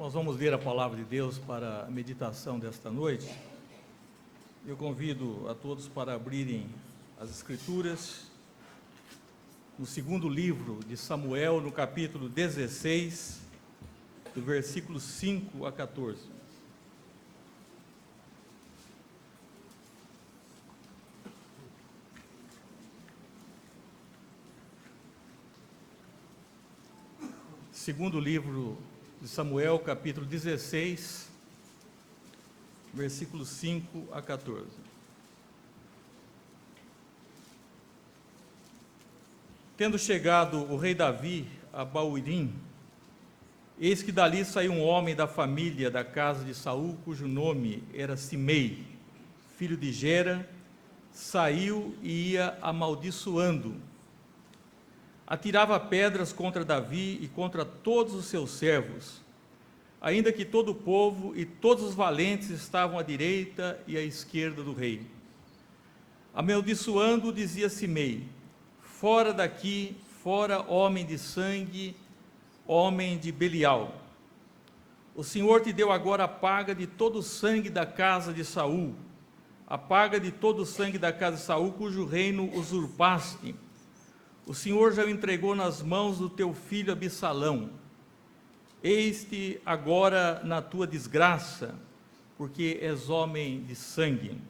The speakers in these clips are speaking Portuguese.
Nós vamos ler a palavra de Deus para a meditação desta noite. Eu convido a todos para abrirem as Escrituras no segundo livro de Samuel, no capítulo 16, do versículo 5 a 14. Segundo livro de Samuel, capítulo 16, versículos 5 a 14. Tendo chegado o rei Davi a Bahurim, eis que dali saiu um homem da família da casa de Saul, cujo nome era Simei, filho de Gera, saiu e ia amaldiçoando. Atirava pedras contra Davi e contra todos os seus servos, ainda que todo o povo e todos os valentes estavam à direita e à esquerda do rei. Amaldiçoando, dizia Simei: fora daqui, fora homem de sangue, homem de Belial. O Senhor te deu agora a paga de todo o sangue da casa de Saul, a paga de todo o sangue da casa de Saul, cujo reino usurpaste. O Senhor já o entregou nas mãos do teu filho Absalão. Eis-te agora na tua desgraça, porque és homem de sangue.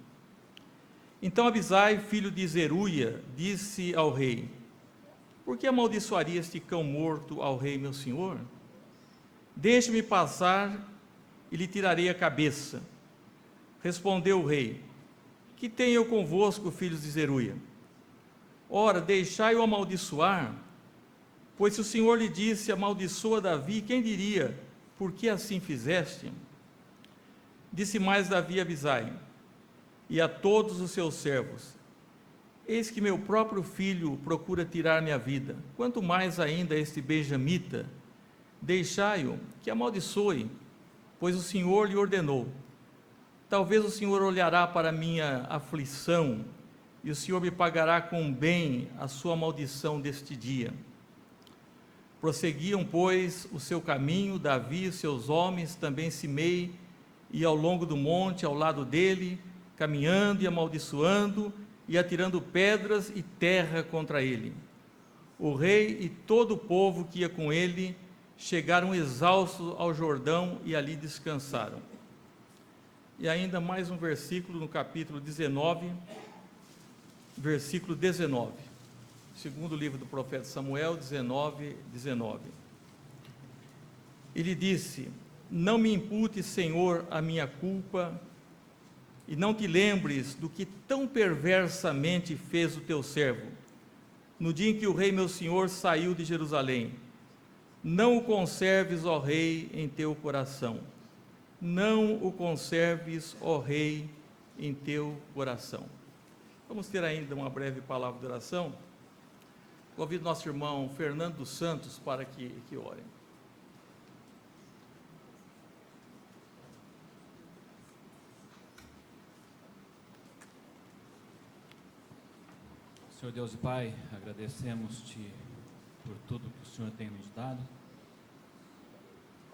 Então Abisai, filho de Zeruia, disse ao rei: por que amaldiçoaria este cão morto ao rei meu senhor? Deixe-me passar e lhe tirarei a cabeça. Respondeu o rei: que tenho eu convosco, filhos de Zeruia? Ora, deixai-o amaldiçoar, pois se o Senhor lhe disse: amaldiçoa Davi, quem diria: por que assim fizeste? Disse mais Davi a Abisai e a todos os seus servos: eis que meu próprio filho procura tirar-me a vida, quanto mais ainda este benjamita. Deixai-o que amaldiçoe, pois o Senhor lhe ordenou. Talvez o Senhor olhará para a minha aflição, e o Senhor me pagará com bem a sua maldição deste dia. Prosseguiam, pois, o seu caminho, Davi e seus homens, também Simei, e ao longo do monte, ao lado dele, caminhando e amaldiçoando, e atirando pedras e terra contra ele. O rei e todo o povo que ia com ele chegaram exaustos ao Jordão e ali descansaram. E ainda mais um versículo no capítulo 19, versículo 19, segundo livro do profeta Samuel, 19. Ele disse: não me imputes, Senhor, a minha culpa, e não te lembres do que tão perversamente fez o teu servo, no dia em que o rei meu senhor saiu de Jerusalém. Não o conserves, ó rei, em teu coração. Não o conserves, ó rei, em teu coração. Vamos ter ainda uma breve palavra de oração. Convido nosso irmão Fernando dos Santos para que ore. Senhor Deus e Pai, agradecemos-te por tudo que o Senhor tem nos dado,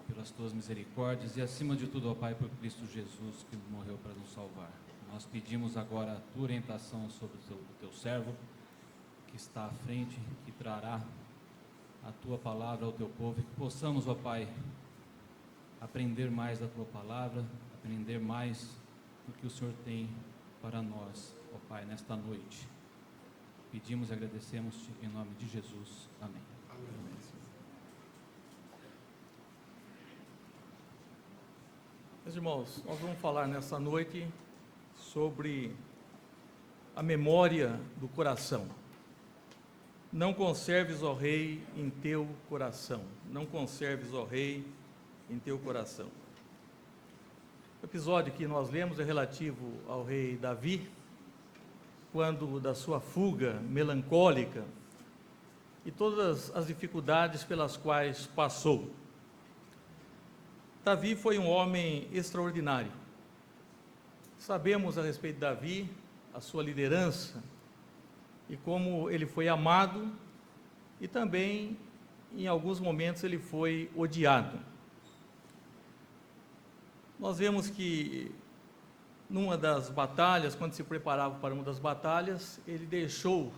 pelas tuas misericórdias e, acima de tudo, ó Pai, por Cristo Jesus, que morreu para nos salvar. Nós pedimos agora a tua orientação sobre o teu servo, que está à frente, que trará a tua palavra ao teu povo, e que possamos, ó Pai, aprender mais da tua palavra, aprender mais do que o Senhor tem para nós, ó Pai, nesta noite. Pedimos e agradecemos-te em nome de Jesus. Amém. Amém. Meus irmãos, nós vamos falar nessa noite sobre a memória do coração. Não conserves, ó rei, em teu coração. Não conserves, ó rei, em teu coração. O episódio que nós lemos é relativo ao rei Davi, quando da sua fuga melancólica e todas as dificuldades pelas quais passou. Davi foi um homem extraordinário. Sabemos a respeito de Davi, a sua liderança, e como ele foi amado, e também, em alguns momentos, ele foi odiado. nós vemos que numa das batalhas, quando se preparava para uma das batalhas, ele deixou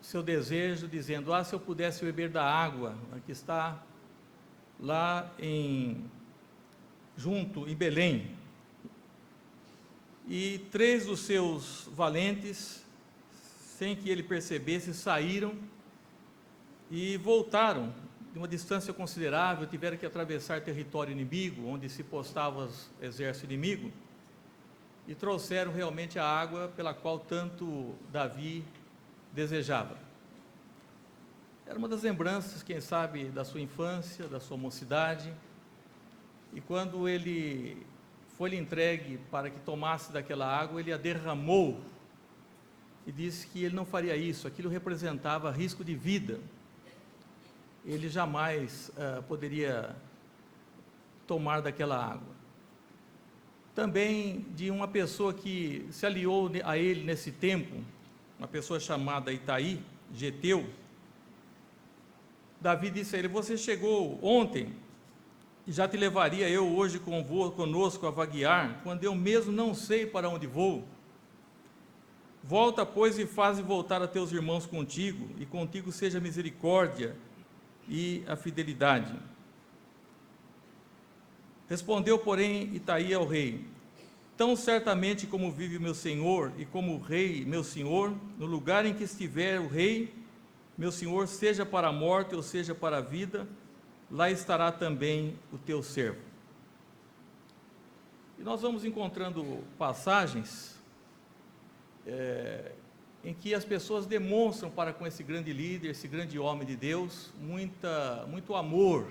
seu desejo, dizendo: se eu pudesse beber da água que está lá junto em Belém. E 3 dos seus valentes, sem que ele percebesse, saíram e voltaram de uma distância considerável, tiveram que atravessar território inimigo, onde se postava o exército inimigo, e trouxeram realmente a água pela qual tanto Davi desejava. Era uma das lembranças, quem sabe, da sua infância, da sua mocidade, e quando ele foi-lhe entregue para que tomasse daquela água, ele a derramou, e disse que ele não faria isso, aquilo representava risco de vida, ele jamais poderia tomar daquela água. Também de uma pessoa que se aliou a ele nesse tempo, uma pessoa chamada Itaí, Geteu. Davi disse a ele: você chegou ontem, e já te levaria eu hoje conosco a vaguear, quando eu mesmo não sei para onde vou. Volta, pois, e faze voltar a teus irmãos contigo, e contigo seja a misericórdia e a fidelidade. Respondeu, porém, Itaí ao rei: tão certamente como vive meu senhor, e como o rei, meu senhor, no lugar em que estiver o rei, meu senhor, seja para a morte ou seja para a vida, lá estará também o teu servo. E nós vamos encontrando passagens em que as pessoas demonstram para com esse grande líder, esse grande homem de Deus, muito amor,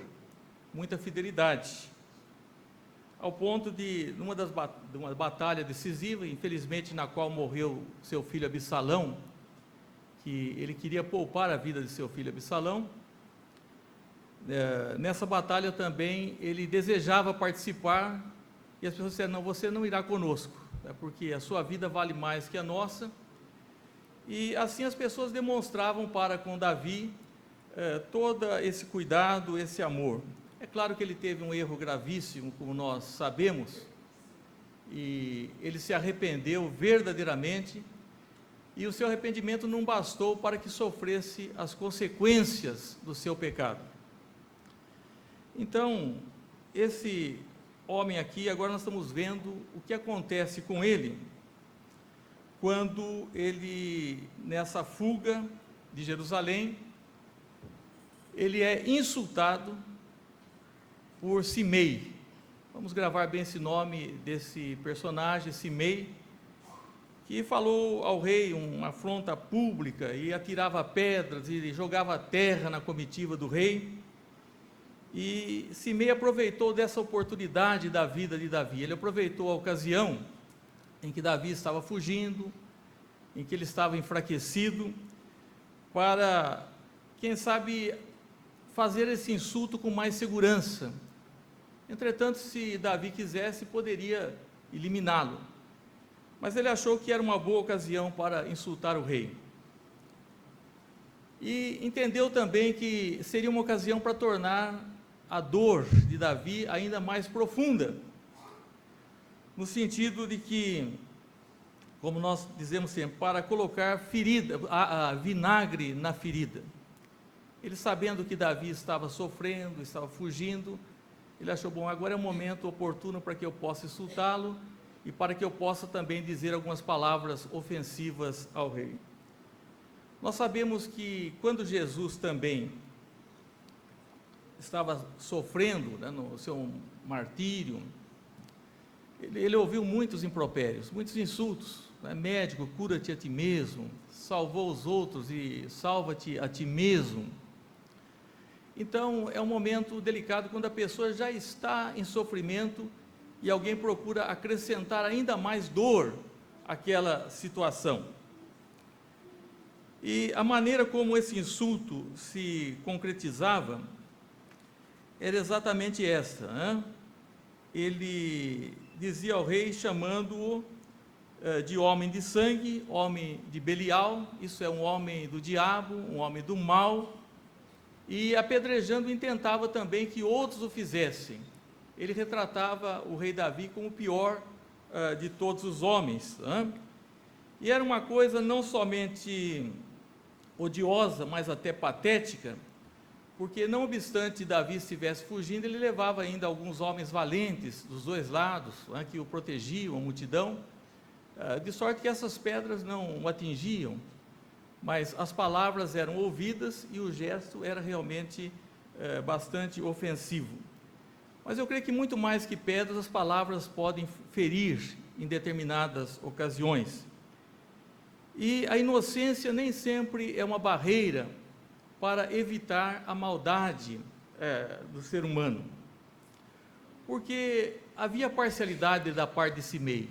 muita fidelidade, ao ponto de, numa batalha decisiva, infelizmente, na qual morreu seu filho Absalão, que ele queria poupar a vida de seu filho Absalão, nessa batalha também ele desejava participar, e as pessoas disseram: não, você não irá conosco, porque a sua vida vale mais que a nossa. E assim as pessoas demonstravam para com Davi todo esse cuidado, esse amor. É claro que ele teve um erro gravíssimo, como nós sabemos, e ele se arrependeu verdadeiramente, e o seu arrependimento não bastou para que sofresse as consequências do seu pecado. Então, esse homem aqui, agora nós estamos vendo o que acontece com ele, quando ele, nessa fuga de Jerusalém, ele é insultado por Simei. Vamos gravar bem esse nome desse personagem, Simei, que falou ao rei uma afronta pública, e atirava pedras e jogava terra na comitiva do rei. E Simei aproveitou dessa oportunidade da vida de Davi. Ele aproveitou a ocasião em que Davi estava fugindo, em que ele estava enfraquecido, para, quem sabe, fazer esse insulto com mais segurança. Entretanto, se Davi quisesse, poderia eliminá-lo, mas ele achou que era uma boa ocasião para insultar o rei, e entendeu também que seria uma ocasião para tornar a dor de Davi ainda mais profunda, no sentido de que, como nós dizemos sempre, para colocar vinagre na ferida. Ele, sabendo que Davi estava sofrendo, estava fugindo, ele achou: bom, agora é o momento oportuno para que eu possa insultá-lo, e para que eu possa também dizer algumas palavras ofensivas ao rei. Nós sabemos que quando Jesus também estava sofrendo, no seu martírio, ele ouviu muitos impropérios, muitos insultos, médico, cura-te a ti mesmo, salvou os outros e salva-te a ti mesmo. Então é um momento delicado quando a pessoa já está em sofrimento e alguém procura acrescentar ainda mais dor àquela situação. E a maneira como esse insulto se concretizava era exatamente essa, Ele dizia ao rei, chamando-o de homem de sangue, homem de Belial, isso é um homem do diabo, um homem do mal, e apedrejando intentava também que outros o fizessem. Ele retratava o rei Davi como o pior de todos os homens, né? E era uma coisa não somente odiosa, mas até patética, porque não obstante Davi estivesse fugindo, ele levava ainda alguns homens valentes dos dois lados, né, que o protegiam, a multidão, de sorte que essas pedras não o atingiam, mas as palavras eram ouvidas e o gesto era realmente bastante ofensivo. Mas eu creio que muito mais que pedras, as palavras podem ferir em determinadas ocasiões. E a inocência nem sempre é uma barreira para evitar a maldade do ser humano, porque havia parcialidade da parte de Simei.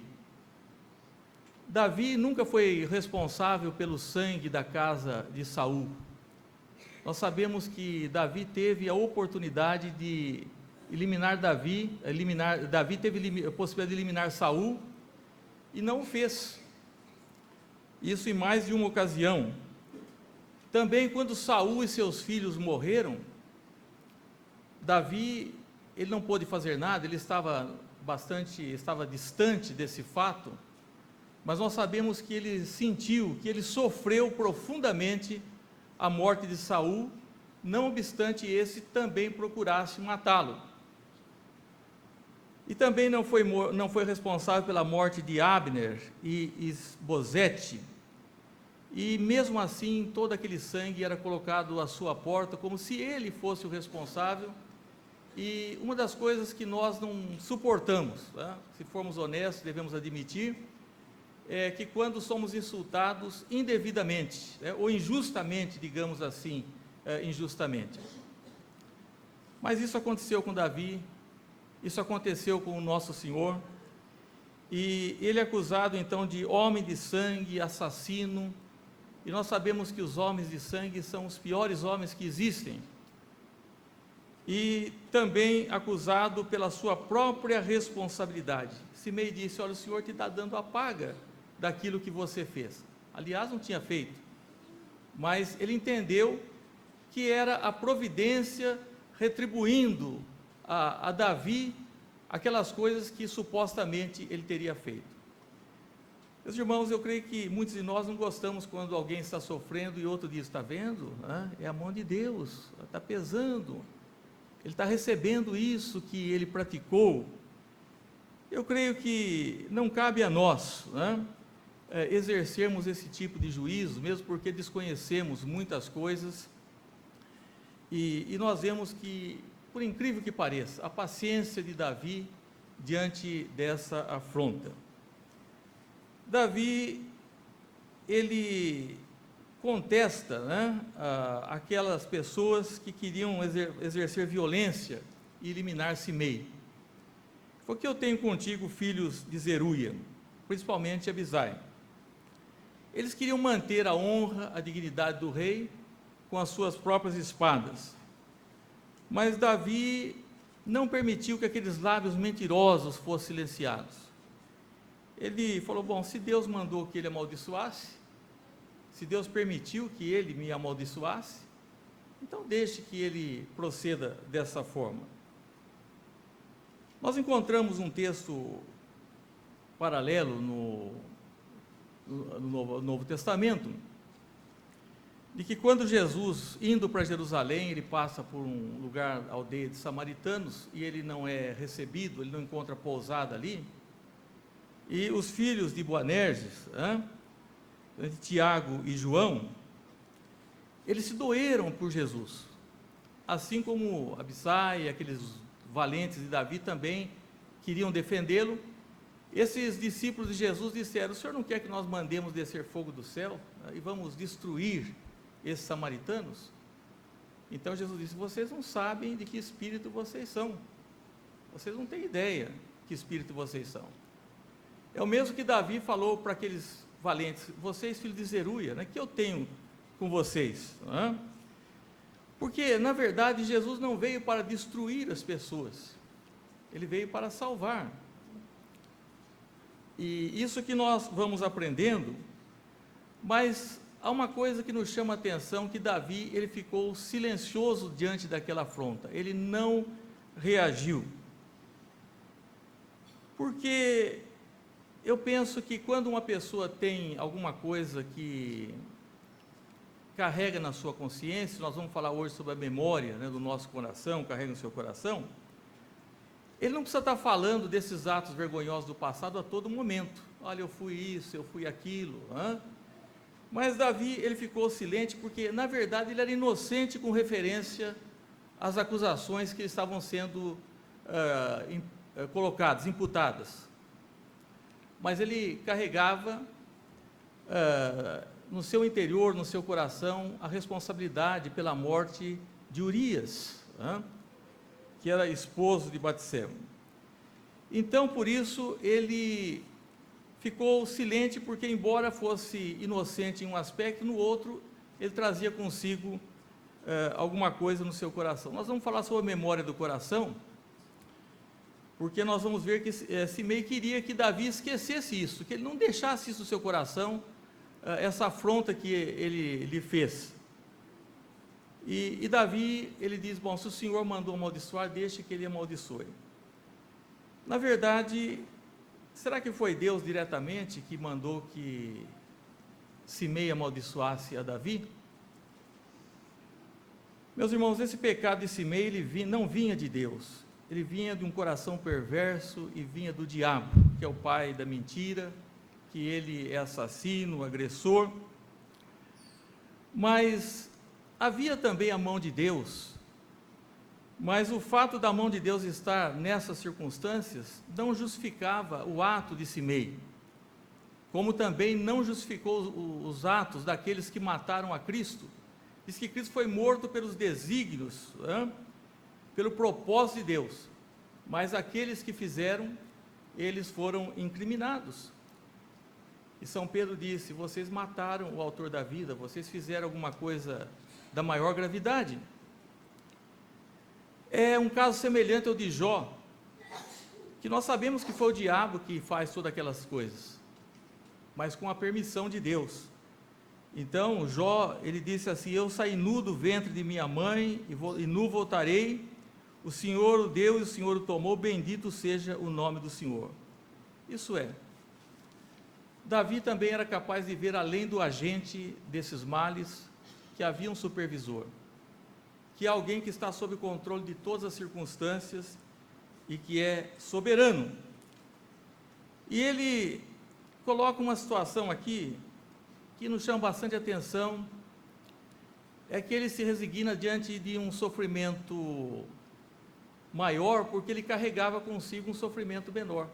Davi nunca foi responsável pelo sangue da casa de Saul. Nós sabemos que Davi teve a oportunidade de eliminar Davi teve a possibilidade de eliminar Saul e não o fez. Isso em mais de uma ocasião. Também quando Saul e seus filhos morreram, Davi, ele não pôde fazer nada, ele estava distante desse fato, mas nós sabemos que ele sentiu, que ele sofreu profundamente a morte de Saul, não obstante esse também procurasse matá-lo. E também não foi responsável pela morte de Abner e Isbosete, e mesmo assim todo aquele sangue era colocado à sua porta, como se ele fosse o responsável. E uma das coisas que nós não suportamos, né, se formos honestos, devemos admitir, é que quando somos insultados indevidamente, ou injustamente, digamos assim, injustamente. Mas isso aconteceu com Davi, isso aconteceu com o nosso Senhor, e ele é acusado então de homem de sangue, assassino, e nós sabemos que os homens de sangue são os piores homens que existem, e também acusado pela sua própria responsabilidade. Simei disse: olha, o Senhor te está dando a paga daquilo que você fez. Aliás, não tinha feito, mas ele entendeu que era a providência retribuindo a Davi aquelas coisas que supostamente ele teria feito. Meus irmãos, eu creio que muitos de nós não gostamos quando alguém está sofrendo e outro diz: está vendo? É a mão de Deus, está pesando, ele está recebendo isso que ele praticou. Eu creio que não cabe a nós, exercermos esse tipo de juízo, mesmo porque desconhecemos muitas coisas, e nós vemos que, por incrível que pareça, a paciência de Davi diante dessa afronta. Davi, ele contesta, aquelas pessoas que queriam exercer violência e eliminar Simei. Porque eu tenho contigo filhos de Zeruia, principalmente Abisai. Eles queriam manter a honra, a dignidade do rei com as suas próprias espadas. Mas Davi não permitiu que aqueles lábios mentirosos fossem silenciados. Ele falou: bom, se Deus mandou que ele amaldiçoasse, se Deus permitiu que ele me amaldiçoasse, então deixe que ele proceda dessa forma. Nós encontramos um texto paralelo no Novo Testamento, de que quando Jesus, indo para Jerusalém, ele passa por um lugar, aldeia de samaritanos, e ele não é recebido, ele não encontra pousada ali, e os filhos de Boanerges, Tiago e João, eles se doeram por Jesus, assim como Abisai, aqueles valentes de Davi também queriam defendê-lo. Esses discípulos de Jesus disseram: o Senhor não quer que nós mandemos descer fogo do céu e vamos destruir esses samaritanos? Então Jesus disse: vocês não sabem de que espírito vocês são, vocês não têm ideia de que espírito vocês são. É o mesmo que Davi falou para aqueles valentes: vocês, filhos de Zeruia, que eu tenho com vocês? Porque, na verdade, Jesus não veio para destruir as pessoas, ele veio para salvar. E isso que nós vamos aprendendo, mas há uma coisa que nos chama a atenção, que Davi, ele ficou silencioso diante daquela afronta, ele não reagiu, porque eu penso que quando uma pessoa tem alguma coisa que carrega na sua consciência, nós vamos falar hoje sobre a memória, né, do nosso coração, carrega no seu coração, ele não precisa estar falando desses atos vergonhosos do passado a todo momento. Olha, eu fui isso, eu fui aquilo, mas Davi, ele ficou silente, porque na verdade ele era inocente com referência às acusações que estavam sendo colocadas, imputadas, mas ele carregava no seu interior, no seu coração, a responsabilidade pela morte de Urias, que era esposo de Batseba. Então, por isso, ele ficou silente, porque embora fosse inocente em um aspecto, no outro, ele trazia consigo alguma coisa no seu coração. Nós vamos falar sobre a memória do coração, porque nós vamos ver que Simei queria que Davi esquecesse isso, que ele não deixasse isso no seu coração, essa afronta que ele lhe fez. E Davi, ele diz, bom, se o Senhor mandou amaldiçoar, deixe que ele amaldiçoe. Na verdade, será que foi Deus diretamente que mandou que Simei amaldiçoasse a Davi? Meus irmãos, esse pecado de Simei, ele não vinha de Deus, ele vinha de um coração perverso e vinha do diabo, que é o pai da mentira, que ele é assassino, agressor. Mas havia também a mão de Deus, mas o fato da mão de Deus estar nessas circunstâncias não justificava o ato de Simei, como também não justificou os atos daqueles que mataram a Cristo. Diz que Cristo foi morto pelos desígnios, pelo propósito de Deus, mas aqueles que fizeram, eles foram incriminados. E São Pedro disse, vocês mataram o autor da vida, vocês fizeram alguma coisa da maior gravidade. É um caso semelhante ao de Jó, que nós sabemos que foi o diabo que faz todas aquelas coisas, mas com a permissão de Deus. Então Jó, ele disse assim, eu saí nu do ventre de minha mãe, e nu voltarei, o Senhor o deu e o Senhor o tomou, bendito seja o nome do Senhor. Isso é, Davi também era capaz de ver além do agente desses males, que havia um supervisor, que é alguém que está sob controle de todas as circunstâncias e que é soberano. E ele coloca uma situação aqui que nos chama bastante atenção, é que ele se resigna diante de um sofrimento maior, porque ele carregava consigo um sofrimento menor.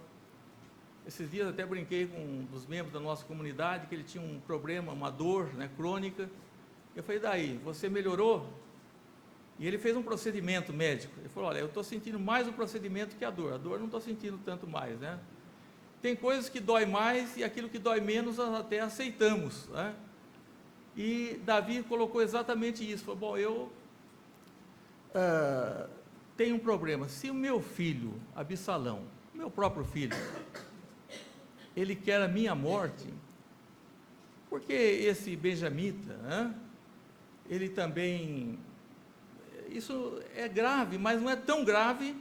Esses dias até brinquei com um dos membros da nossa comunidade, que ele tinha um problema, uma dor, crônica. Eu falei, daí, você melhorou? E ele fez um procedimento médico. Ele falou, olha, eu estou sentindo mais o procedimento que a dor não estou sentindo tanto mais, Tem coisas que dói mais e aquilo que dói menos nós até aceitamos, E Davi colocou exatamente isso, falou, bom, eu tenho um problema, se o meu filho, Absalão, meu próprio filho, ele quer a minha morte, porque esse benjamita, ele também, isso é grave, mas não é tão grave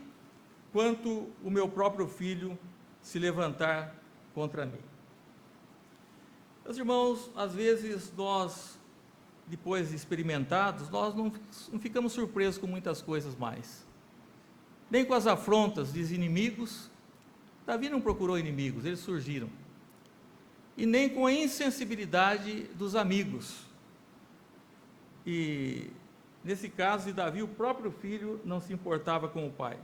quanto o meu próprio filho se levantar contra mim. Meus irmãos, às vezes nós, depois de experimentados, nós não ficamos surpresos com muitas coisas mais, nem com as afrontas dos inimigos. Davi não procurou inimigos, eles surgiram, e nem com a insensibilidade dos amigos. E nesse caso de Davi, o próprio filho não se importava com o pai,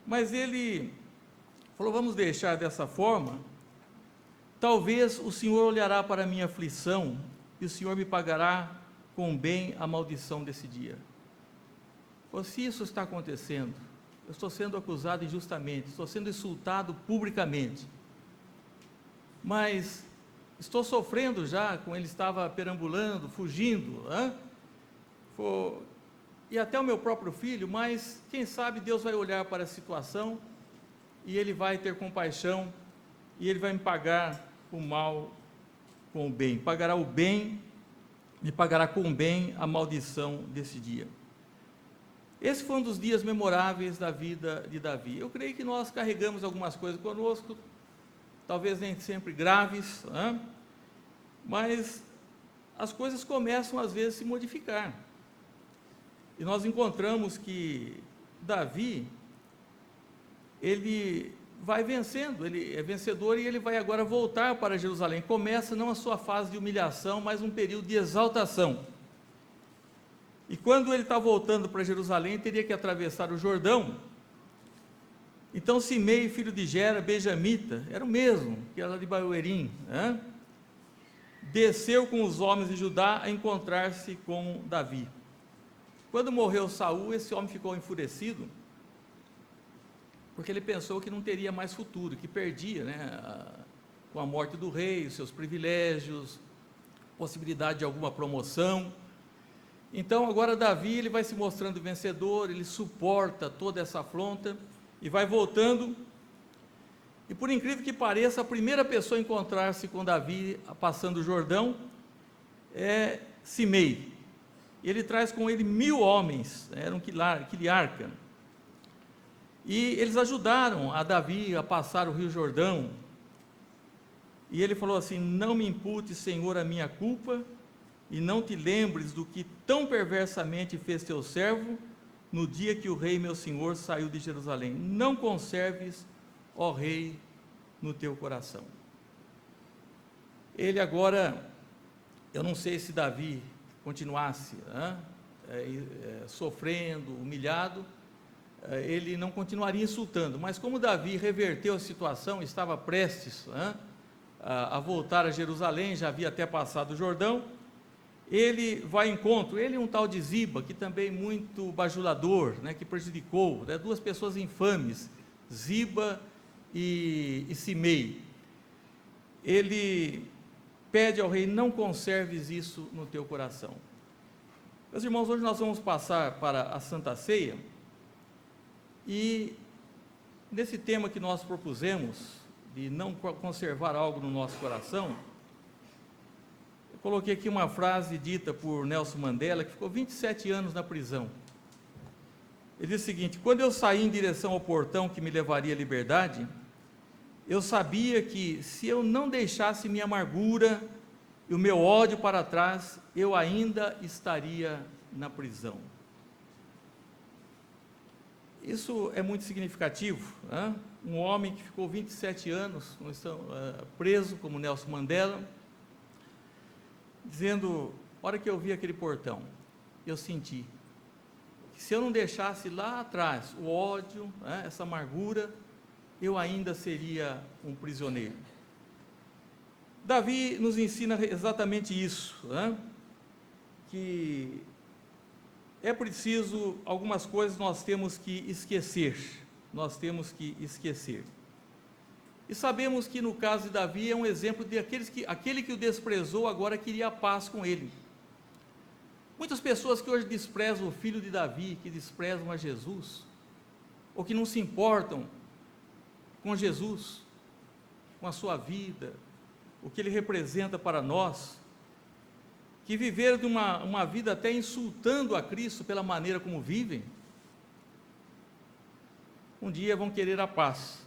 mas ele falou, vamos deixar dessa forma, talvez o Senhor olhará para a minha aflição, e o Senhor me pagará com bem a maldição desse dia. Se isso está acontecendo, eu estou sendo acusado injustamente, estou sendo insultado publicamente, mas estou sofrendo já, com ele estava perambulando, fugindo, e até o meu próprio filho, mas quem sabe Deus vai olhar para a situação, e Ele vai ter compaixão, e Ele vai me pagar o mal com o bem, pagará o bem e pagará com o bem a maldição desse dia. Esse foi um dos dias memoráveis da vida de Davi. Eu creio que nós carregamos algumas coisas conosco, talvez nem sempre graves, mas as coisas começam às vezes a se modificar. E nós encontramos que Davi, ele vai vencendo, ele é vencedor e ele vai agora voltar para Jerusalém. Começa não a sua fase de humilhação, mas um período de exaltação. E quando ele está voltando para Jerusalém, teria que atravessar o Jordão. Então Simei, filho de Gera, benjamita, era o mesmo, que era de Bahurim, desceu com os homens de Judá a encontrar-se com Davi. Quando morreu Saul, esse homem ficou enfurecido, porque ele pensou que não teria mais futuro, que perdia, com a morte do rei, os seus privilégios, possibilidade de alguma promoção. Então agora Davi, ele vai se mostrando vencedor, ele suporta toda essa afronta e vai voltando. E por incrível que pareça, a primeira pessoa a encontrar-se com Davi passando o Jordão é Simei. Ele traz com ele 1000 homens, era um quiliarca. E eles ajudaram a Davi a passar o rio Jordão. E ele falou assim: não me imputes, Senhor, a minha culpa, e não te lembres do que tão perversamente fez teu servo no dia que o rei meu senhor saiu de Jerusalém. Não conserves, ó rei, no teu coração. Ele agora, eu não sei se Davi continuasse sofrendo, humilhado, ele não continuaria insultando, mas como Davi reverteu a situação, estava prestes a voltar a Jerusalém, já havia até passado o Jordão, ele vai ao encontro, ele e um tal de Ziba, que também muito bajulador, que prejudicou, duas pessoas infames, Ziba e Simei. Ele pede ao rei: não conserves isso no teu coração. Meus irmãos, hoje nós vamos passar para a Santa Ceia, e nesse tema que nós propusemos, de não conservar algo no nosso coração, eu coloquei aqui uma frase dita por Nelson Mandela, que ficou 27 anos na prisão. Ele diz o seguinte: quando eu saí em direção ao portão que me levaria à liberdade, eu sabia que se eu não deixasse minha amargura e o meu ódio para trás, eu ainda estaria na prisão. Isso é muito significativo, um homem que ficou 27 anos preso, como Nelson Mandela, dizendo: a hora que eu vi aquele portão, eu senti que se eu não deixasse lá atrás o ódio, essa amargura, eu ainda seria um prisioneiro. Davi nos ensina exatamente isso, que é preciso, algumas coisas nós temos que esquecer, E sabemos que no caso de Davi é um exemplo de aquele que o desprezou agora queria a paz com ele. Muitas pessoas que hoje desprezam o filho de Davi, que desprezam a Jesus, ou que não se importam com Jesus, com a sua vida, o que ele representa para nós, que viveram de uma vida até insultando a Cristo pela maneira como vivem, um dia vão querer a paz.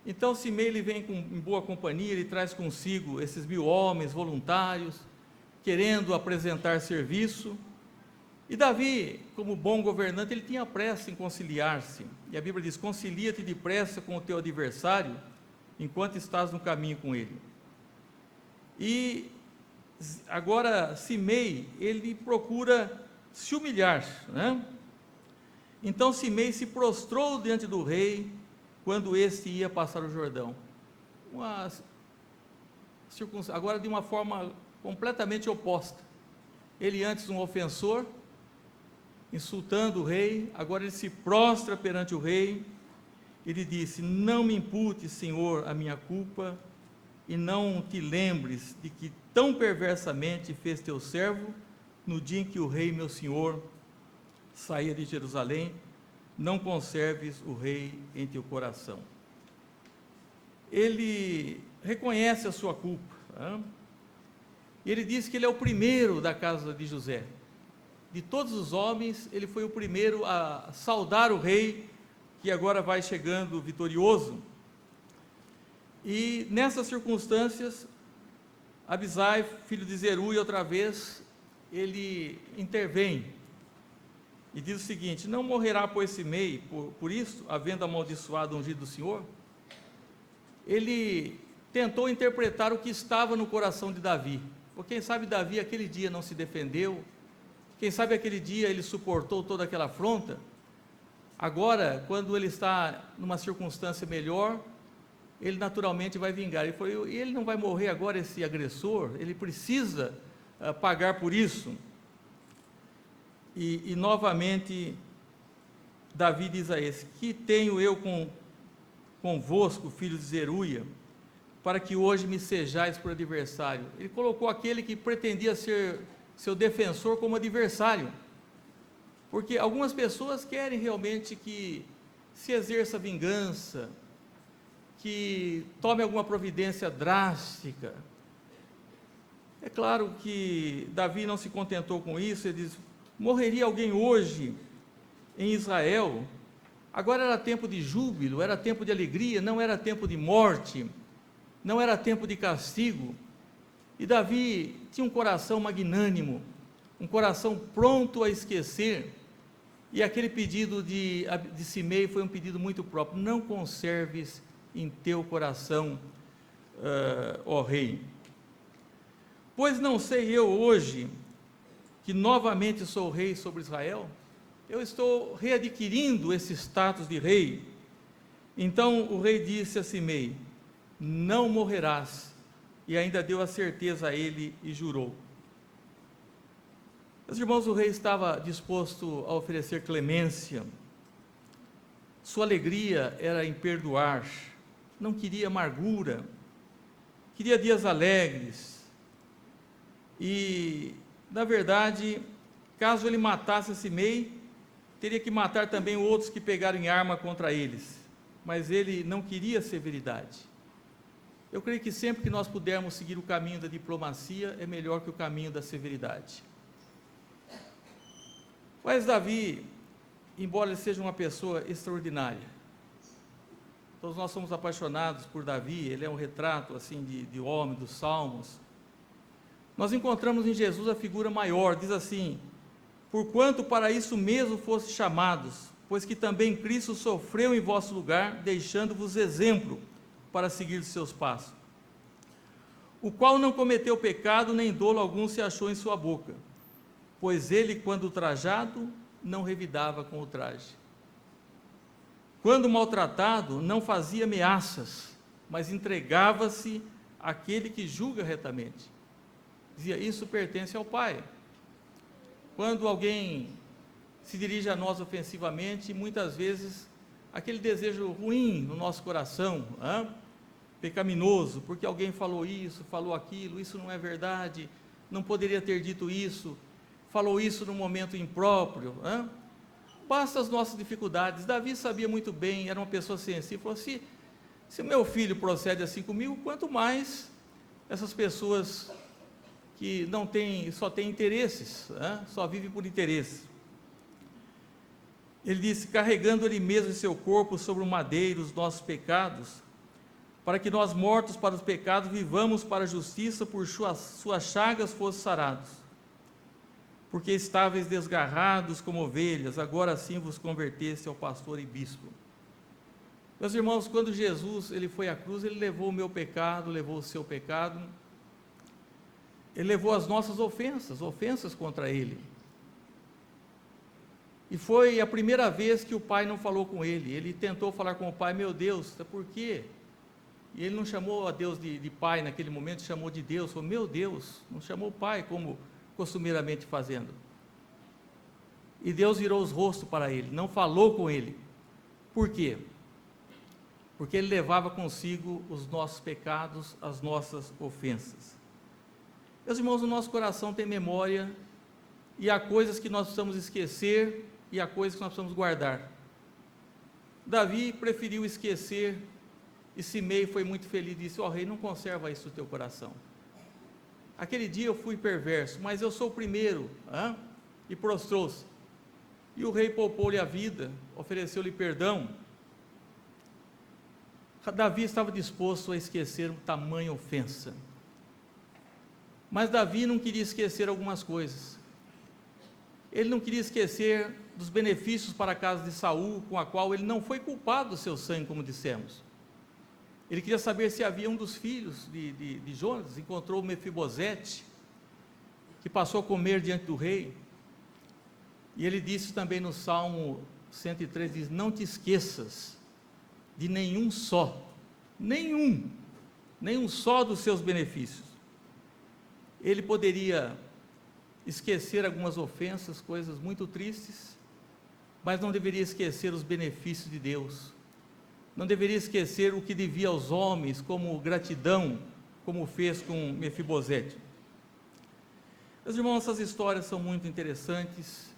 Então Simei, ele vem em boa companhia, ele traz consigo esses 1000 homens voluntários, querendo apresentar serviço, e Davi, como bom governante, ele tinha pressa em conciliar-se, e a Bíblia diz: concilia-te depressa com o teu adversário, enquanto estás no caminho com ele. E agora Simei, ele procura se humilhar, Então Simei se prostrou diante do rei, quando este ia passar o Jordão. Agora de uma forma completamente oposta. Ele antes um ofensor, insultando o rei, agora ele se prostra perante o rei. Ele disse: não me imputes, Senhor, a minha culpa, e não te lembres de que tão perversamente fez teu servo no dia em que o rei meu senhor saía de Jerusalém. Não conserves o rei em teu coração. Ele reconhece a sua culpa, E ele diz que ele é o primeiro da casa de José. De todos os homens, ele foi o primeiro a saudar o rei, que agora vai chegando vitorioso. E nessas circunstâncias, Abisai, filho de Zeruia, outra vez, ele intervém e diz o seguinte: não morrerá por esse Simei, por isso, havendo amaldiçoado o ungido do Senhor? Ele tentou interpretar o que estava no coração de Davi, porque quem sabe Davi aquele dia não se defendeu, quem sabe aquele dia ele suportou toda aquela afronta. Agora, quando ele está numa circunstância melhor, ele naturalmente vai vingar. Ele falou: e ele não vai morrer agora, esse agressor, ele precisa pagar por isso. E novamente, Davi diz a esse: que tenho eu convosco, filho de Zeruia, para que hoje me sejais por adversário? Ele colocou aquele que pretendia ser seu defensor como adversário, porque algumas pessoas querem realmente que se exerça vingança, que tome alguma providência drástica. É claro que Davi não se contentou com isso. Ele diz: morreria alguém hoje em Israel? Agora era tempo de júbilo, era tempo de alegria, não era tempo de morte, não era tempo de castigo. E Davi tinha um coração magnânimo, um coração pronto a esquecer, e aquele pedido de Simei foi um pedido muito próprio: não conserves em teu coração, ó rei. Pois não sei eu hoje que novamente sou rei sobre Israel? Eu estou readquirindo esse status de rei. Então o rei disse a Simei: não morrerás, e ainda deu a certeza a ele e jurou. Meus irmãos, o rei estava disposto a oferecer clemência, sua alegria era em perdoar, não queria amargura, queria dias alegres. E, na verdade, caso ele matasse Simei, teria que matar também outros que pegaram em arma contra eles, mas ele não queria severidade. Eu creio que sempre que nós pudermos seguir o caminho da diplomacia, é melhor que o caminho da severidade. Mas Davi, embora ele seja uma pessoa extraordinária, todos nós somos apaixonados por Davi, ele é um retrato assim de homem dos salmos. Nós encontramos em Jesus a figura maior. Diz assim: porquanto para isso mesmo foste chamados, pois que também Cristo sofreu em vosso lugar, deixando-vos exemplo para seguir os seus passos, o qual não cometeu pecado, nem dolo algum se achou em sua boca, pois ele, quando ultrajado, não revidava com ultraje. Quando maltratado, não fazia ameaças, mas entregava-se àquele que julga retamente. Dizia: isso pertence ao Pai. Quando alguém se dirige a nós ofensivamente, muitas vezes aquele desejo ruim no nosso coração, pecaminoso, porque alguém falou isso, falou aquilo, isso não é verdade, não poderia ter dito isso, falou isso num momento impróprio, basta as nossas dificuldades. Davi sabia muito bem, era uma pessoa sensível, falou: se o meu filho procede assim comigo, quanto mais essas pessoas que não têm, só têm interesses, só vivem por interesse. Ele disse: carregando ele mesmo em seu corpo sobre o madeiro os nossos pecados, para que nós, mortos para os pecados, vivamos para a justiça, por suas chagas fossem sarados. Porque estáveis desgarrados como ovelhas, agora sim vos converteste ao pastor e bispo. Meus irmãos, quando Jesus ele foi à cruz, ele levou o meu pecado, levou o seu pecado, ele levou as nossas ofensas contra ele. E foi a primeira vez que o Pai não falou com ele. Ele tentou falar com o Pai: meu Deus, por quê? E ele não chamou a Deus de Pai naquele momento, chamou de Deus, falou: meu Deus, não chamou o Pai como costumeiramente fazendo. E Deus virou os rostos para ele, não falou com ele. Por quê? Porque ele levava consigo os nossos pecados, as nossas ofensas. Meus irmãos, o nosso coração tem memória, e há coisas que nós precisamos esquecer, e há coisas que nós precisamos guardar. Davi preferiu esquecer, e Simei foi muito feliz e disse: ó rei, não conserva isso no teu coração. aquele dia eu fui perverso, mas eu sou o primeiro, e prostrou-se. E o rei poupou-lhe a vida, ofereceu-lhe perdão. Davi estava disposto a esquecer tamanha ofensa, mas Davi não queria esquecer algumas coisas. Ele não queria esquecer dos benefícios para a casa de Saul, com a qual ele não foi culpado do seu sangue, como dissemos. Ele queria saber se havia um dos filhos de Jonas, encontrou Mefibosete, que passou a comer diante do rei, e ele disse também no Salmo 103, diz, não te esqueças de nenhum só dos seus benefícios. Ele poderia esquecer algumas ofensas, coisas muito tristes, mas não deveria esquecer os benefícios de Deus, não deveria esquecer o que devia aos homens, como gratidão, como fez com Mefibosete. Meus irmãos, essas histórias são muito interessantes,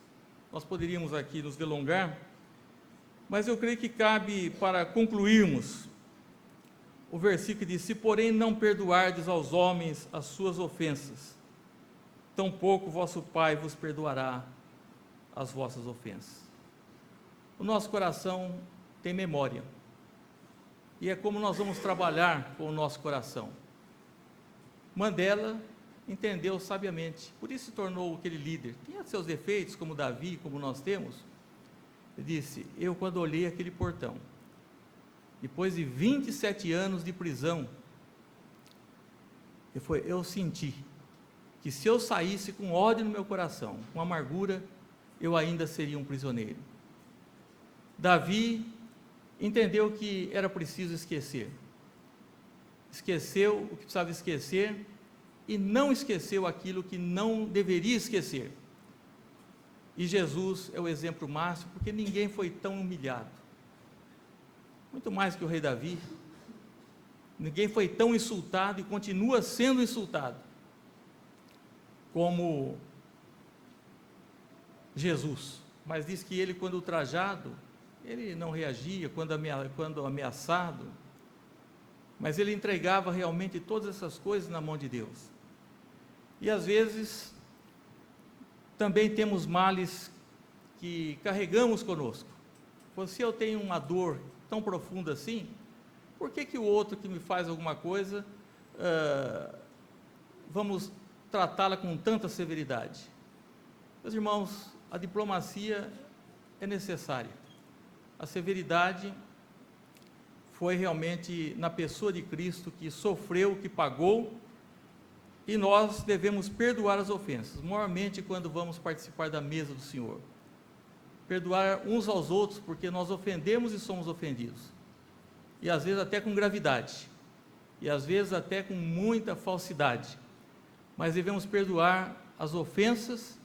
nós poderíamos aqui nos delongar, mas eu creio que cabe, para concluirmos, o versículo diz, se porém não perdoardes aos homens as suas ofensas, tampouco vosso Pai vos perdoará as vossas ofensas. O nosso coração tem memória, e é como nós vamos trabalhar com o nosso coração. Mandela entendeu sabiamente, por isso se tornou aquele líder. Tinha seus defeitos, como Davi, como nós temos. Ele disse, eu quando olhei aquele portão, depois de 27 anos de prisão, eu senti que se eu saísse com ódio no meu coração, com amargura, eu ainda seria um prisioneiro. Davi entendeu que era preciso esquecer, esqueceu o que precisava esquecer, e não esqueceu aquilo que não deveria esquecer. E Jesus é o exemplo máximo, porque ninguém foi tão humilhado, muito mais que o rei Davi, ninguém foi tão insultado e continua sendo insultado, como Jesus. Mas diz que ele, quando ultrajado, ele não reagia, quando ameaçado, mas ele entregava realmente todas essas coisas na mão de Deus. E às vezes, também temos males que carregamos conosco. Se eu tenho uma dor tão profunda assim, por que o outro que me faz alguma coisa, vamos tratá-la com tanta severidade? Meus irmãos, a diplomacia é necessária. A severidade foi realmente na pessoa de Cristo, que sofreu, que pagou, e nós devemos perdoar as ofensas, maiormente quando vamos participar da mesa do Senhor. Perdoar uns aos outros, porque nós ofendemos e somos ofendidos, e às vezes até com gravidade, e às vezes até com muita falsidade, mas devemos perdoar as ofensas,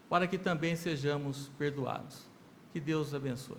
para que também sejamos perdoados. Que Deus os abençoe.